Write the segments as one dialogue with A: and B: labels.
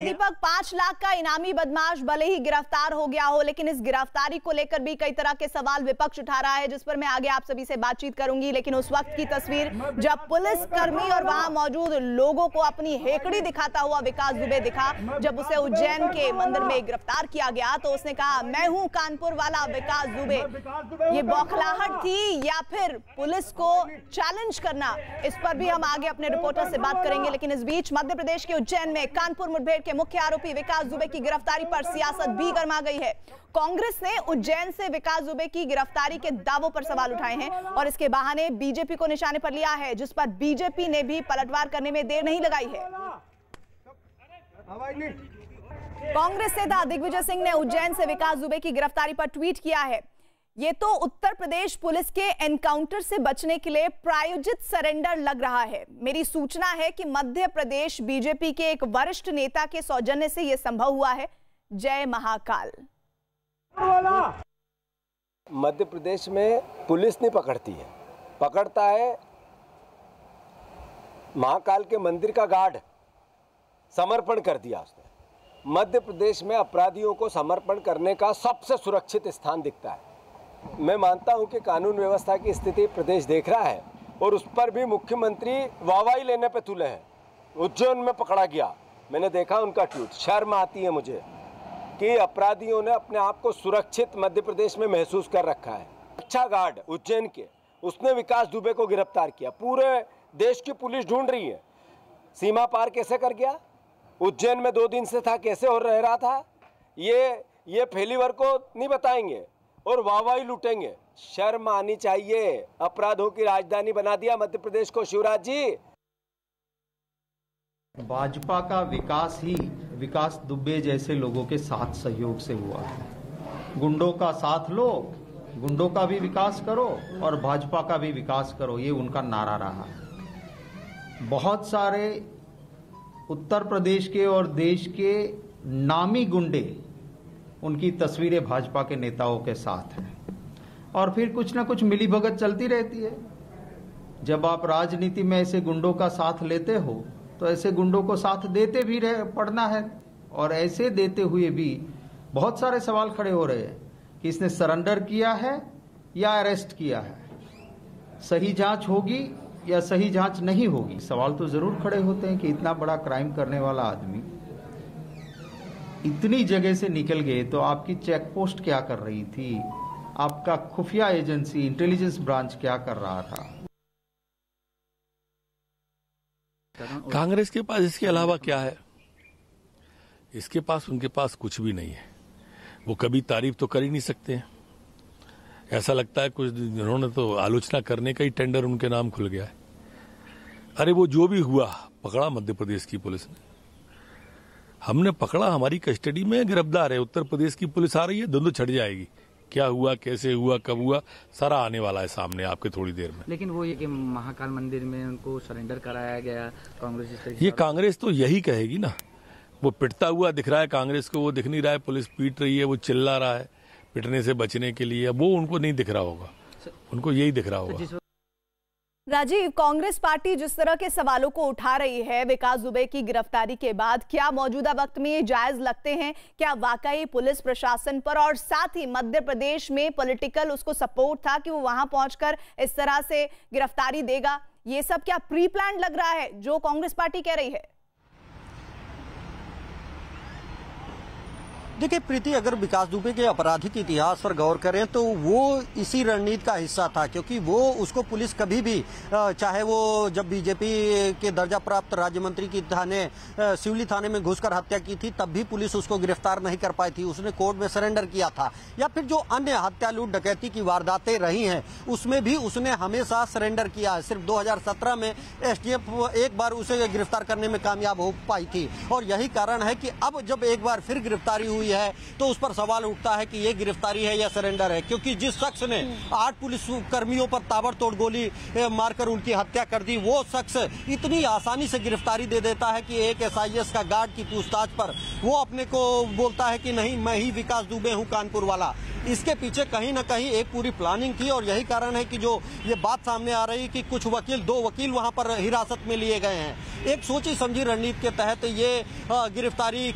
A: दीपक, 5 लाख का इनामी बदमाश भले ही गिरफ्तार हो गया हो, लेकिन इस गिरफ्तारी को लेकर भी कई तरह के सवाल विपक्ष उठा रहा है, जिस पर मैं आगे आप सभी से बातचीत करूंगी। लेकिन उस वक्त की तस्वीर जब पुलिस कर्मी और वहां मौजूद लोगों को अपनी हेकड़ी दिखाता हुआ विकास दुबे दिखा। जब उसे उज्जैन के मंदिर में गिरफ्तार किया गया तो उसने कहा, मैं हूं कानपुर वाला विकास दुबे। ये बौखलाहट थी या फिर पुलिस को चैलेंज करना, इस पर भी हम आगे अपने रिपोर्टर से बात करेंगे। लेकिन इस बीच मध्य प्रदेश के उज्जैन में कानपुर मुठभेड़ के मुख्य आरोपी विकास दुबे की गिरफ्तारी पर सियासत भी गर्मा गई है। कांग्रेस ने उज्जैन से विकास दुबे की गिरफ्तारी के दावों पर सवाल उठाए हैं और इसके बहाने बीजेपी को निशाने पर लिया है, जिस पर बीजेपी ने भी पलटवार करने में देर नहीं लगाई है। कांग्रेस नेता दिग्विजय सिंह ने उज्जैन से विकास दुबे की गिरफ्तारी पर ट्वीट किया है, ये तो उत्तर प्रदेश पुलिस के एनकाउंटर से बचने के लिए प्रायोजित सरेंडर लग रहा है। मेरी सूचना है कि मध्य प्रदेश बीजेपी के एक वरिष्ठ नेता के सौजन्य से यह संभव हुआ है। जय महाकाल।
B: मध्य प्रदेश में पुलिस नहीं पकड़ती है, पकड़ता है महाकाल के मंदिर का गार्ड। समर्पण कर दिया उसने। मध्य प्रदेश में अपराधियों को समर्पण करने का सबसे सुरक्षित स्थान दिखता है। मैं मानता हूं कि कानून व्यवस्था की स्थिति प्रदेश देख रहा है और उस पर भी मुख्यमंत्री वाहवाही लेने पे तुले हैं। उज्जैन में पकड़ा गया, मैंने देखा उनका ट्वीट। शर्म आती है मुझे कि अपराधियों ने अपने आप को सुरक्षित मध्य प्रदेश में महसूस कर रखा है। अच्छा गार्ड उज्जैन के, उसने विकास दुबे को गिरफ्तार किया। पूरे देश की पुलिस ढूंढ रही है, सीमा पार कैसे कर गया, उज्जैन में 2 दिन से था, कैसे हो रहा था, ये फेलीवर को नहीं बताएंगे और वाहवाही लूटेंगे। शर्म आनी चाहिए। अपराधों की राजधानी बना दिया मध्य प्रदेश को शिवराज जी।
C: भाजपा का विकास ही विकास दुबे जैसे लोगों के साथ सहयोग से हुआ है। गुंडों का साथ लो, गुंडों का भी विकास करो और भाजपा का भी विकास करो, ये उनका नारा रहा है। बहुत सारे उत्तर प्रदेश के और देश के नामी गुंडे, उनकी तस्वीरें भाजपा के नेताओं के साथ हैं और फिर कुछ ना कुछ मिलीभगत चलती रहती है। जब आप राजनीति में ऐसे गुंडों का साथ लेते हो तो ऐसे गुंडों को साथ देते भी पड़ना है। और ऐसे देते हुए भी बहुत सारे सवाल खड़े हो रहे हैं कि इसने सरेंडर किया है या अरेस्ट किया है, सही जांच होगी या सही जांच नहीं होगी। सवाल तो जरूर खड़े होते हैं कि इतना बड़ा क्राइम करने वाला आदमी इतनी जगह से निकल गए तो आपकी चेक पोस्ट क्या कर रही थी, आपका खुफिया एजेंसी इंटेलिजेंस ब्रांच क्या कर रहा था।
D: कांग्रेस के पास इसके अलावा क्या है? इसके पास, उनके पास कुछ भी नहीं है। वो कभी तारीफ तो कर ही नहीं सकते हैं। ऐसा लगता है कुछ उन्होंने तो आलोचना करने का ही टेंडर उनके नाम खुल गया है। अरे वो जो भी हुआ, पकड़ा मध्य प्रदेश की पुलिस ने, हमने पकड़ा, हमारी कस्टडी में गिरफ्तार है। उत्तर प्रदेश की पुलिस आ रही है, धुंध छट जाएगी। क्या हुआ, कैसे हुआ, कब हुआ, सारा आने वाला है सामने आपके थोड़ी देर में।
E: लेकिन वो ये कि महाकाल मंदिर में उनको सरेंडर कराया गया, कांग्रेस
D: ये कांग्रेस तो यही कहेगी ना। वो पिटता हुआ दिख रहा है कांग्रेस को, वो दिख नहीं रहा है पुलिस पीट रही है, वो चिल्ला रहा है पिटने से बचने के लिए। वो उनको नहीं दिख रहा होगा, उनको यही दिख रहा होगा।
A: राजीव, कांग्रेस पार्टी जिस तरह के सवालों को उठा रही है विकास दुबे की गिरफ्तारी के बाद, क्या मौजूदा वक्त में ये जायज लगते हैं? क्या वाकई पुलिस प्रशासन पर और साथ ही मध्य प्रदेश में पॉलिटिकल उसको सपोर्ट था कि वो वहां पहुंचकर इस तरह से गिरफ्तारी देगा? ये सब क्या प्री प्लान लग रहा है जो कांग्रेस पार्टी कह रही है?
F: देखिए प्रीति, अगर विकास दुबे के आपराधिक इतिहास पर गौर करें तो वो इसी रणनीति का हिस्सा था, क्योंकि वो उसको पुलिस कभी भी, चाहे वो जब बीजेपी के दर्जा प्राप्त राज्य मंत्री की थाने सिवली थाने में घुसकर हत्या की थी, तब भी पुलिस उसको गिरफ्तार नहीं कर पाई थी। उसने कोर्ट में सरेंडर किया था। या फिर जो अन्य हत्या, लूट, डकैती की वारदातें रही हैं उसमें भी उसने हमेशा सरेंडर किया है। सिर्फ 2017 में एसटीएफ एक बार उसे गिरफ्तार करने में कामयाब हो पाई थी और यही कारण है कि अब जब एक बार फिर गिरफ्तारी हुई है तो उस पर सवाल उठता है कि ये गिरफ्तारी है या सरेंडर है। क्योंकि जिस शख्स ने 8 पुलिस कर्मियों पर ताबड़तोड़ गोली मारकर उनकी हत्या कर दी, वो शख्स इतनी आसानी से गिरफ्तारी दे देता है कि एक एसआईएस का गार्ड की पूछताछ पर वो अपने को बोलता है कि नहीं, मैं ही विकास दुबे हूं कानपुर वाला। इसके पीछे कहीं ना कहीं एक पूरी प्लानिंग थी और यही कारण है कि जो ये बात सामने आ रही कि कुछ वकील, 2 वकील वहां पर हिरासत में लिए गए हैं। एक सोची समझी रणनीति के तहत ये गिरफ्तारी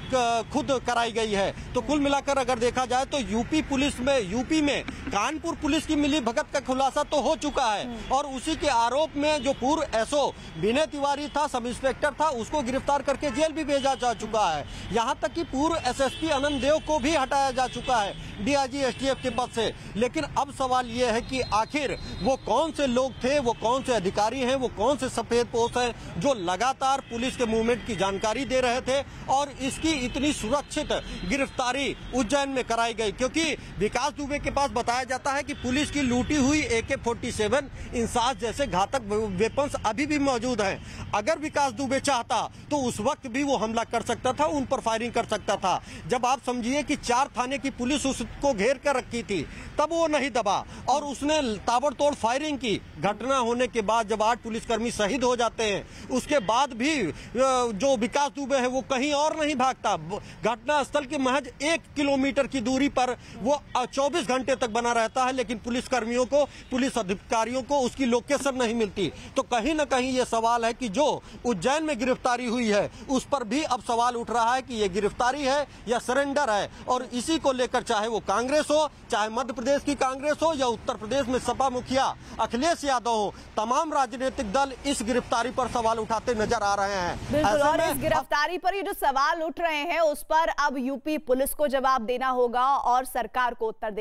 F: खुद कराई गई है। तो कुल मिलाकर अगर देखा जाए तो यूपी में कानपुर पुलिस की मिली भगत का खुलासा तो हो चुका है और उसी के आरोप में जो पूर्व एसओ विनय तिवारी था, सब इंस्पेक्टर था, उसको गिरफ्तार करके जेल भी भेजा जा चुका है। यहाँ तक कि पूर्व एसएसपी अनंत देव को भी हटाया जा चुका है डीआईजी एसटीएफ के पद से। लेकिन अब सवाल ये है कि आखिर वो कौन से लोग थे, वो कौन से अधिकारी हैं, वो कौन से सफेद पोश हैं जो लगातार पुलिस के मूवमेंट की जानकारी दे रहे थे और इसकी इतनी सुरक्षित गिरफ्तारी उज्जैन में कराई गई। क्योंकि विकास दुबे के पास बताया जाता है कि पुलिस की लूटी हुई AK-47 इंसास जैसे घातक वेपन्स अभी भी मौजूद हैं। अगर विकास दुबे चाहता तो उस वक्त भी वो हमला कर सकता था, उन पर फायरिंग कर सकता था। जब आप समझिए कि 4 थाने की पुलिस उसको घेर कर रखी थी, तब वो नहीं दबा और उसने ताबड़तोड़ फायरिंग की। घटना होने के बाद जब 8 पुलिसकर्मी शहीद हो जाते हैं, उसके बाद भी जो विकास दुबे है वो कहीं और नहीं भागता। घटना स्थल के महज 1 किलोमीटर की दूरी पर वो 24 घंटे तक बना रहता है, लेकिन पुलिसकर्मियों को, पुलिस अधिकारियों को उसकी लोकेशन नहीं मिलती। तो कहीं ना कहीं ये सवाल है कि जो उज्जैन में गिरफ्तारी हुई है उस पर भी अब सवाल उठ रहा है कि ये गिरफ्तारी है या सरेंडर है। और इसी को लेकर चाहे वो कांग्रेस हो, चाहे मध्य प्रदेश की कांग्रेस हो या उत्तर प्रदेश में सपा मुखिया अखिलेश यादव हो, तमाम राजनीतिक दल इस गिरफ्तारी पर सवाल उठाते नजर आ रहे हैं।
A: बिल्कुल, और इस गिरफ्तारी पर ये जो सवाल उठ रहे हैं उस पर अब यूपी पुलिस को जवाब देना होगा और सरकार को उत्तर देना